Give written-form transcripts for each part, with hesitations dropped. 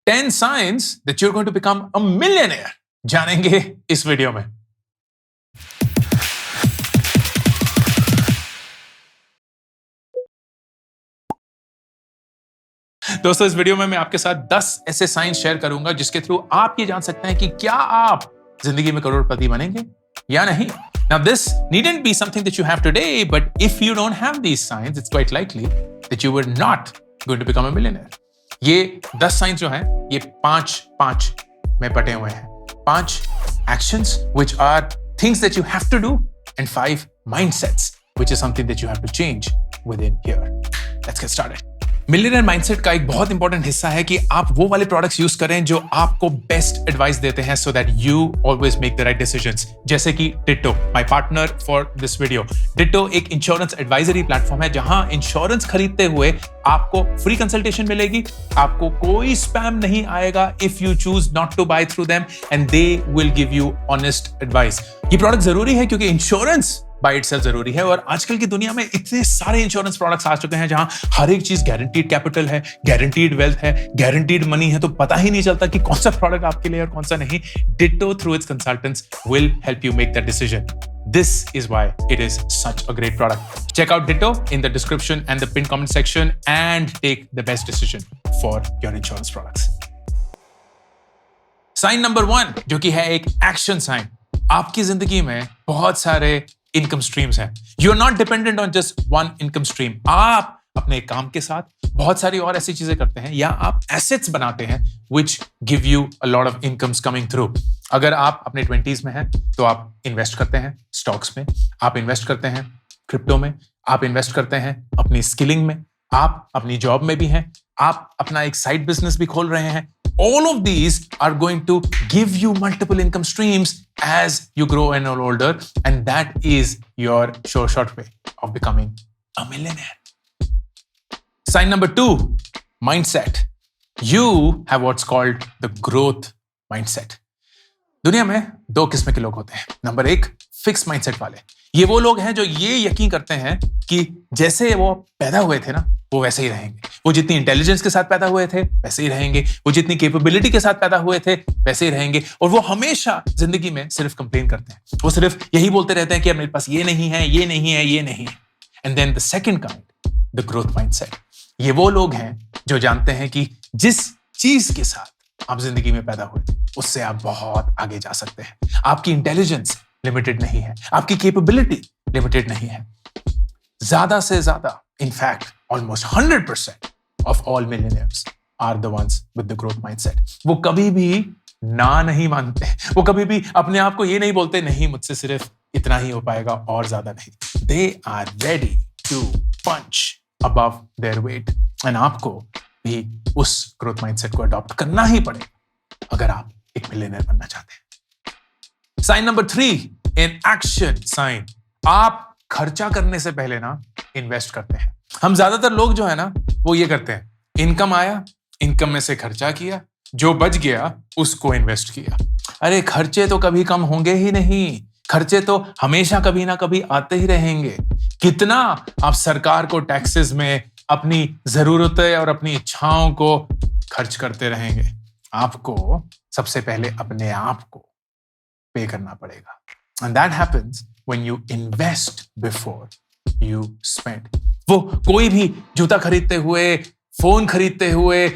10 signs that you're going to become a millionaire जानेंगे इस video में। दोस्तों, इस वीडियो में मैं आपके साथ 10 ऐसे साइंस शेयर करूंगा जिसके थ्रू आप ये जान सकते हैं कि क्या आप जिंदगी में करोड़पति बनेंगे या नहीं। Now this needn't be something that you have today, but if you don't have these signs, it's quite likely that you were not going to become a millionaire. ये 10 साइंस जो हैं, ये 5 में बटे हुए हैं। 5 actions which are things that you have to do, and 5 mindsets which is something that you have to change within here. Let's get started. Millionaire mindset का एक बहुत इंपॉर्टेंट हिस्सा है कि आप वो वाले प्रोडक्ट्स यूज करें जो आपको बेस्ट एडवाइस देते हैं so that you always make the right decisions. जैसे कि ditto, my partner for this video. Ditto एक इंश्योरेंस एडवाइजरी प्लेटफॉर्म है जहां इंश्योरेंस खरीदते हुए आपको फ्री कंसल्टेशन मिलेगी, आपको कोई स्पैम नहीं आएगा if you choose not to buy through them, and they will give you honest advice. ये प्रोडक्ट जरूरी है क्योंकि इंश्योरेंस बाय इटसेल्फ जरूरी है, और आजकल की दुनिया में इतने सारे इंश्योरेंस प्रोडक्ट्स आ चुके हैं जहां हर एक चीज गारंटीड कैपिटल है, गारंटीड वेल्थ है, गारंटीड मनी है, तो पता ही नहीं चलता कि कौन सा प्रोडक्ट आपके लिए और कौन सा नहीं। Ditto through it's consultants will help you make that decision. This is why it is such a great product. Check out Ditto in the description and the pinned comment section and take the best decision for your insurance products. Sign number 1, जो कि है एक action sign. आपकी जिंदगी में बहुत सारे income streams हैं। You are not dependent on just one income stream. आप अपने काम के साथ बहुत सारी और ऐसी चीजें करते हैं या आप एसेट्स बनाते हैं which give you a lot of incomes coming through. अगर आप अपने 20s में हैं तो आप इन्वेस्ट करते हैं स्टॉक्स में, आप इन्वेस्ट करते हैं क्रिप्टो में, आप इन्वेस्ट करते हैं अपनी स्किलिंग में, आप अपनी जॉब में भी हैं, आप अपना एक साइड बिजनेस भी खोल रहे हैं। All of these are going to give you multiple income streams as you grow and are older, and that is your sure shot way of becoming a millionaire. Sign number 2, mindset. You have what's called the growth mindset. दुनिया में 2 किस्म के लोग होते हैं। Number 1, fix mindset वाले। ये वो लोग हैं जो ये यकीन करते हैं कि जैसे वो पैदा हुए थे ना, वो वैसे ही रहेंगे। वो जितनी इंटेलिजेंस के साथ पैदा हुए थे वैसे ही रहेंगे, वो जितनी कैपेबिलिटी के साथ पैदा हुए थे वैसे ही रहेंगे, और वो हमेशा जिंदगी में सिर्फ कंप्लेन करते हैं। वो सिर्फ यही बोलते रहते हैं कि मेरे पास ये नहीं है, ये नहीं है, ये नहीं है। And then the second kind, the growth mindset. ये वो लोग हैं जो जानते हैं कि जिस चीज के साथ आप जिंदगी में पैदा हुए थे उससे आप बहुत आगे जा सकते हैं। आपकी इंटेलिजेंस लिमिटेड नहीं है, आपकी कैपेबिलिटी लिमिटेड नहीं है। ज्यादा से ज्यादा, in fact almost 100% of all millionaires are the ones with the growth mindset. वो कभी भी ना नहीं मानते, वो कभी भी अपने आप को ये नहीं बोलते नहीं मुझसे सिर्फ इतना ही हो पाएगा और ज्यादा नहीं। They are ready to punch above their weight, and आपको भी उस growth mindset को adopt करना ही पड़ेगा अगर आप एक मिलियनेयर बनना चाहते हैं। Sign number 3, an action sign. आप खर्चा करने से पहले ना इन्वेस्ट करते हैं। हम ज्यादातर लोग जो है ना वो ये करते हैं, इनकम आया, इनकम में से खर्चा किया, जो बच गया उसको इन्वेस्ट किया। अरे खर्चे तो कभी कम होंगे ही नहीं, खर्चे तो हमेशा कभी ना कभी आते ही रहेंगे। कितना आप सरकार को टैक्सेस में अपनी जरूरतें और अपनी इच्छाओं को खर्च करते रहेंगे। आपको सबसे पहले अपने आप को पे करना पड़ेगा, and that happens when you invest before you spend. वो कोई भी जूता खरीदते हुए, फोन खरीदते हुए,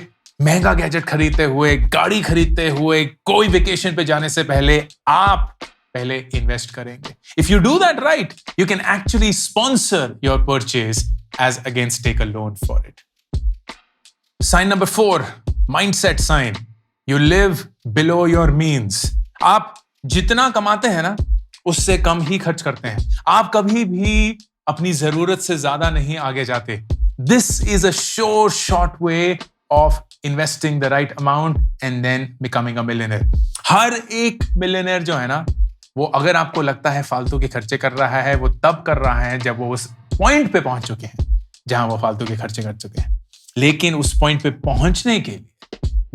महंगा गैजेट खरीदते हुए, गाड़ी खरीदते हुए, कोई वेकेशन पे जाने से पहले आप पहले इन्वेस्ट करेंगे। If you do that right, you can actually sponsor your purchase as against take a loan for it. Sign number 4, mindset sign. You live below your means. आप जितना कमाते हैं ना उससे कम ही खर्च करते हैं। आप कभी भी अपनी जरूरत से ज्यादा नहीं आगे जाते। This is a sure short way of investing the right amount and then becoming a millionaire. हर एक मिलियनेयर जो है ना, वो अगर आपको लगता है फालतू के खर्चे कर रहा है, वो तब कर रहा है जब वो उस पॉइंट पे पहुंच चुके हैं जहां वो फालतू के खर्चे कर चुके हैं। लेकिन उस पॉइंट पे पहुंचने के लिए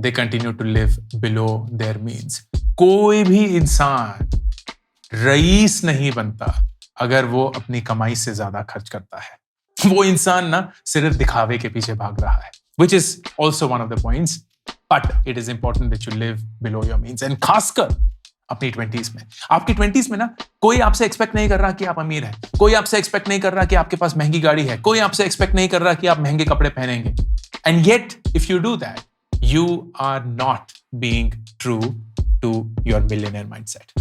they continue to live below their means. कोई भी इंसान रईस नहीं बनता अगर वो अपनी कमाई से ज्यादा खर्च करता है। वो इंसान ना सिर्फ दिखावे के पीछे भाग रहा है, which is also one of the points but it is important that you live below your means, and खासकर अपनी 20s में। आपकी 20s में ना कोई आपसे एक्सपेक्ट नहीं कर रहा कि आप अमीर हैं, कोई आपसे एक्सपेक्ट नहीं कर रहा कि आपके पास महंगी गाड़ी है, कोई आपसे एक्सपेक्ट नहीं कर रहा कि आप महंगे कपड़े पहनेंगे। And yet if you do that, you are not being true to your millionaire mindset.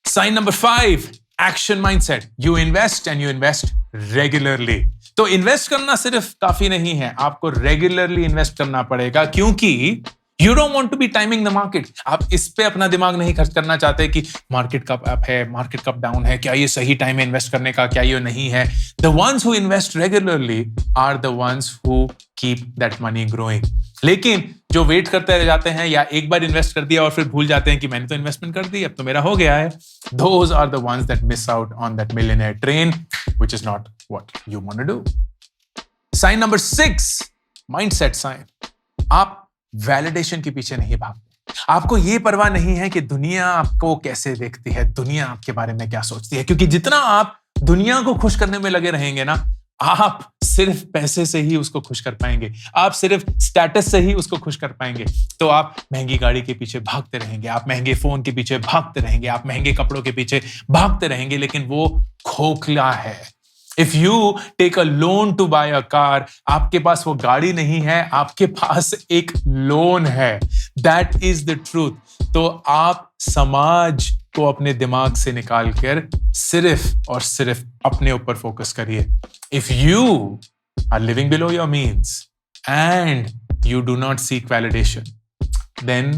Sign number 5, action mindset. You invest and you invest regularly. तो इन्वेस्ट करना सिर्फ काफी नहीं है, आपको रेगुलरली इन्वेस्ट करना पड़ेगा, क्योंकि you don't want to be timing the market. आप इस पे अपना दिमाग नहीं खर्च करना चाहते कि मार्केट कब अप है, मार्केट कब डाउन है, क्या ये सही टाइम है इन्वेस्ट करने का, क्या ये नहीं है। The ones who invest regularly are the ones who keep that money growing. लेकिन जो वेट करते रह जाते हैं या एक बार इन्वेस्ट कर दिया और फिर भूल जाते हैं कि मैंने तो इन्वेस्टमेंट कर दी, अब तो मेरा हो गया है, those are the ones that miss out on that millionaire train, which is not what you want to do. Sign number 6, mindset sign. आप वैलिडेशन के पीछे नहीं भागते। आपको ये परवाह नहीं है कि दुनिया आपको कैसे देखती है, दुनिया आपके बारे में क्या सोचती है, क्योंकि जितना आप दुनिया को खुश करने में लगे रहेंगे ना, आप सिर्फ पैसे से ही उसको खुश कर पाएंगे, आप सिर्फ स्टेटस से ही उसको खुश कर पाएंगे। तो आप महंगी गाड़ी के पीछे भागते रहेंगे, आप महंगे फोन के पीछे भागते रहेंगे, आप महंगे कपड़ों के पीछे भागते रहेंगे, लेकिन वो खोखला है। If you take a loan to buy a car, आपके पास वो गाड़ी नहीं है, आपके पास एक लोन है। That is the truth. तो आप समाज को अपने दिमाग से निकाल कर सिर्फ और सिर्फ अपने ऊपर फोकस करिए। If you are living below your means and you do not seek validation, then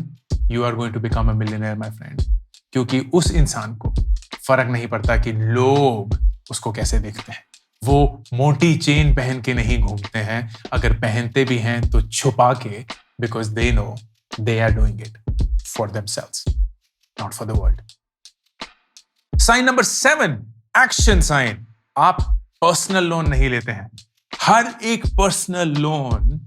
you are going to become a millionaire, my friend. क्योंकि उस इंसान को फर्क नहीं पड़ता कि लोग उसको कैसे देखते हैं। वो मोटी चेन पहन के नहीं घूमते हैं, अगर पहनते भी हैं तो छुपा के, because they know they are doing it for themselves, not for the world. Sign number 7, action sign. आप पर्सनल लोन नहीं लेते हैं। हर एक personal loan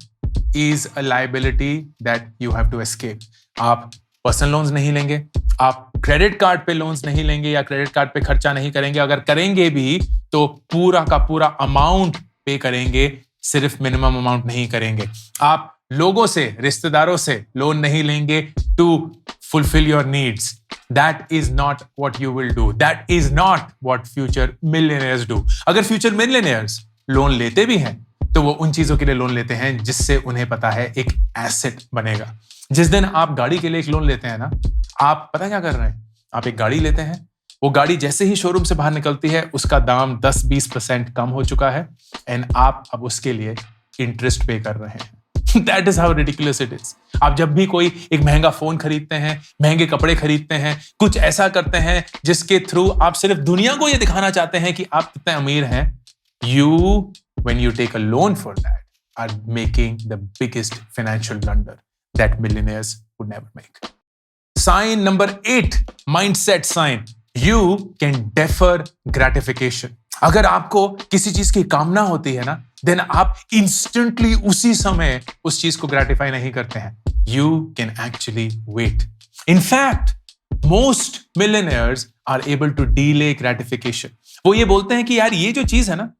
is a liability that you have to escape. आप पर्सनल लोन्स नहीं लेंगे, आप credit card पे लोन्स नहीं लेंगे या क्रेडिट कार्ड पे खर्चा नहीं करेंगे। अगर करेंगे भी तो पूरा का पूरा अमाउंट पे करेंगे, सिर्फ मिनिमम अमाउंट नहीं करेंगे। आप लोगों से, रिश्तेदारों से लोन नहीं लेंगे to fulfil your needs. That is not what you will do, that is not what future millionaires do. अगर फ्यूचर मिलियनेयर्स लोन लेते भी हैं तो वो उन चीजों के लिए लोन लेते हैं जिससे उन्हें पता है एक एसेट बनेगा। जिस दिन आप गाड़ी के लिए एक लोन लेते हैं ना, आप पता क्या कर रहे हैं, आप एक गाड़ी लेते हैं, वो गाड़ी जैसे ही शोरूम से बाहर निकलती है उसका दाम 10-20% कम हो चुका है, एंड आप अब उसके लिए इंटरेस्ट पे कर रहे हैं। That is how ridiculous it is. आप जब भी कोई एक महंगा फोन खरीदते हैं, महंगे कपड़े खरीदते हैं, कुछ ऐसा करते हैं जिसके थ्रू आप सिर्फ दुनिया को ये दिखाना चाहते हैं कि आप कितने अमीर हैं, you, when you take a loan for that, are making the biggest financial blunder that millionaires would never make. Sign number 8, mindset sign. You can defer gratification. अगर आपको किसी चीज की कामना होती है ना, then आप instantly उसी समय उस चीज को gratify नहीं करते हैं. You can actually wait. In fact, most millionaires are able to delay gratification. वो ये बोलते हैं कि यार ये जो चीज है ना,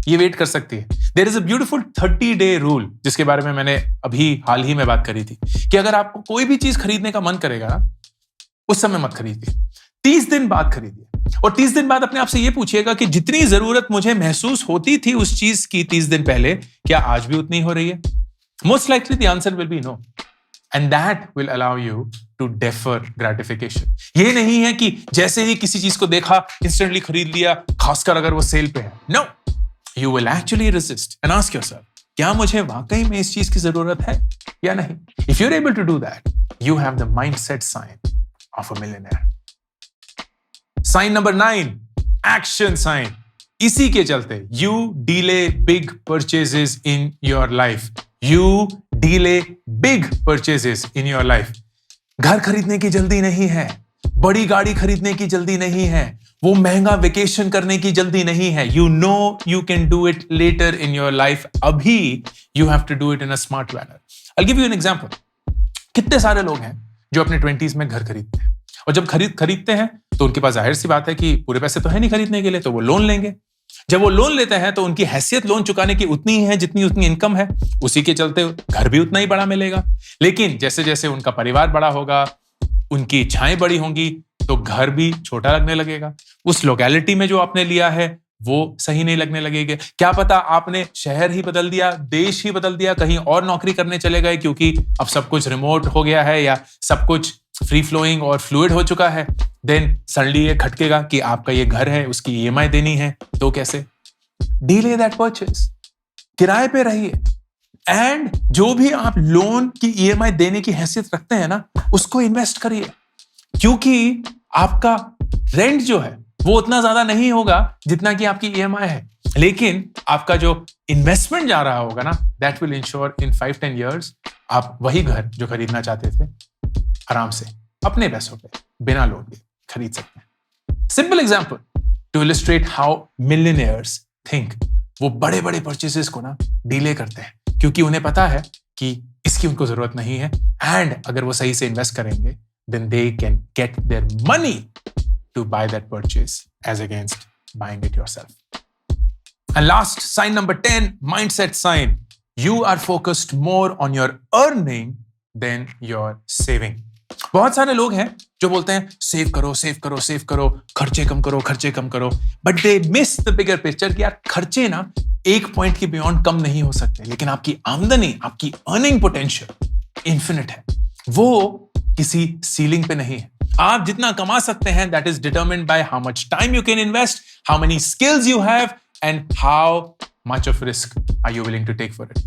ये वेट कर सकती है। There is a beautiful 30-day rule, जिसके बारे में मैंने अभी हाल ही में बात करी थी, कि अगर आपको कोई भी चीज खरीदने का मन करेगा ना, उस समय मत खरीदिए, 30 दिन बाद खरीदिए। और 30 दिन बाद अपने आप से ये पूछिएगा कि जितनी जरूरत मुझे महसूस होती थी उस चीज की 30 दिन पहले, क्या आज भी उतनी हो रही है? Most likely the answer will be no. And that will allow you to defer gratification. ये नहीं है कि जैसे ही किसी चीज को देखा इंस्टेंटली खरीद लिया, खासकर अगर वो सेल पे है। No, you will actually resist and ask yourself, क्या मुझे वाकई में इस चीज की जरूरत है या नहीं? If you're able to do that, you have the mindset sign of a millionaire. Sign number 9, action sign. इसी के चलते you delay big purchases in your life. You delay big purchases in your life. घर खरीदने की जल्दी नहीं है, बड़ी गाड़ी खरीदने की जल्दी नहीं है, वो महंगा वेकेशन करने की जल्दी नहीं है। You know you can do it later in your life. अभी you have to do it in a smart manner. I'll give you an example. कितने सारे लोग हैं जो अपने 20s में घर खरीदते हैं, और जब खरीदते हैं तो उनके पास जाहिर सी बात है कि पूरे पैसे तो है नहीं खरीदने के लिए, तो वो लोन लेंगे। जब वो लोन लेते हैं तो उनकी हैसियत लोन चुकाने की उतनी ही है जितनी उतनी इनकम है, उसी के चलते घर भी उतना ही बड़ा मिलेगा। लेकिन जैसे जैसे उनका परिवार बड़ा होगा, उनकी इच्छाएं बड़ी होंगी, तो घर भी छोटा लगने लगेगा। उस लोकेलिटी में जो आपने लिया है वो सही नहीं लगने लगेगा। क्या पता आपने शहर ही बदल दिया, देश ही बदल दिया, कहीं और नौकरी करने चले गए क्योंकि अब सब कुछ रिमोट हो गया है या सब कुछ फ्री फ्लोइंग और फ्लूइड हो चुका है। देन सडनली ये खटकेगा कि आपका ये घर है, उसकी ईएमआई देनी है, तो कैसे? डिले दैट परचेज, किराए पे रहिए। एंड जो भी आप लोन की ईएमआई देने की हैसियत रखते हैं ना, उसको इन्वेस्ट करिए, क्योंकि आपका रेंट जो है वो उतना ज्यादा नहीं होगा जितना कि आपकी ईएमआई है, लेकिन आपका जो इन्वेस्टमेंट जा रहा होगा ना, that will ensure in 5-10 years आप वही घर जो खरीदना चाहते थे आराम से अपने पैसों पे बिना लोन के खरीद सकते हैं। Simple example to illustrate how millionaires think. वो बड़े बड़े परचेसेस को ना डिले करते हैं क्योंकि उन्हें पता है कि इसकी उनको जरूरत नहीं है, एंड अगर वो सही से इन्वेस्ट करेंगे then they can get their money to buy that purchase as against buying it yourself. And last, sign number 10, mindset sign. You are focused more on your earning than your saving. बहुत सारे लोग हैं जो बोलते हैं save करो save करो save करो, खर्चे कम करो खर्चे कम करो, but they miss the bigger picture कि यार खर्चे ना एक पॉइंट के बियॉन्ड कम नहीं हो सकते, लेकिन आपकी आमदनी, आपकी अर्निंग पोटेंशियल इन्फिनिट है, वो किसी सीलिंग पे नहीं है। आप जितना कमा सकते हैं that is determined by how much time you can invest, how many skills you have and how much of risk are you willing to take for it.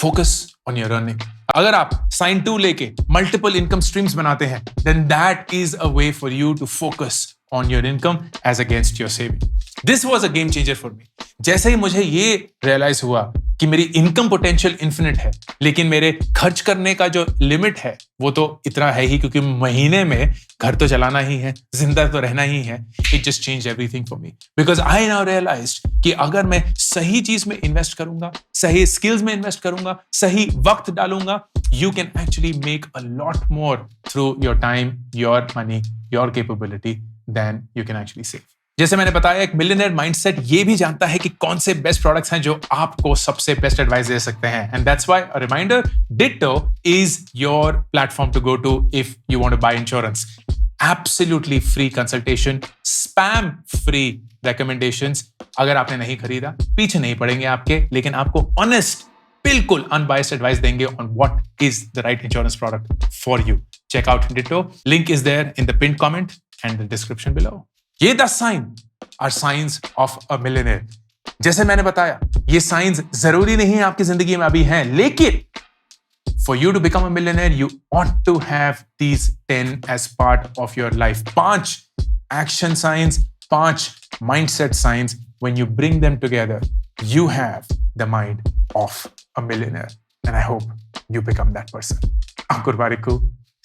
Focus on your earning. अगर आप sign 2 लेके multiple income streams बनाते हैं, then that is a way for you to focus on your income as against your saving. This was a game changer for me. जैसे ही मुझे ये realise हुआ कि मेरी इनकम पोटेंशियल इन्फिनिट है, लेकिन मेरे खर्च करने का जो लिमिट है वो तो इतना है ही, क्योंकि महीने में घर तो चलाना ही है, जिंदा तो रहना ही है। It just change everything for me because I now realized कि अगर मैं सही चीज में इन्वेस्ट करूंगा, सही स्किल्स में इन्वेस्ट करूंगा, सही वक्त डालूंगा, you can actually make a lot more through your time, your money, your capability then you can actually save. जैसे मैंने बताया, एक मिलियनेयर माइंडसेट ये भी जानता है कि कौन से बेस्ट प्रोडक्ट्स हैं जो आपको सबसे बेस्ट एडवाइस दे सकते हैं, and that's why a reminder, Ditto is your platform to go to if you want to buy insurance. Absolutely free consultation, spam free recommendations. अगर आपने नहीं खरीदा, पीछे नहीं पड़ेंगे आपके, लेकिन आपको ऑनेस्ट, बिल्कुल अनबायस्ड एडवाइस देंगे on what is the right insurance product for you. Check out Ditto, link is there in the pin comment and the description below. ये 10 sign are science of a millionaire. जैसे मैंने बताया, ये science जरूरी नहीं है आपकी जिंदगी में अभी हैं, लेकिन for you to become a millionaire you ought to have these 10 as part of your life. 5 action signs, 5 mindset signs. When you bring them together, you have the mind of a millionaire. And I hope you become that person. Ankur Warikoo,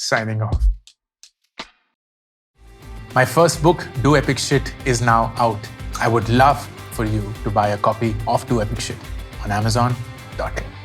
signing off. My first book, Do Epic Shit, is now out. I would love for you to buy a copy of Do Epic Shit on Amazon.in.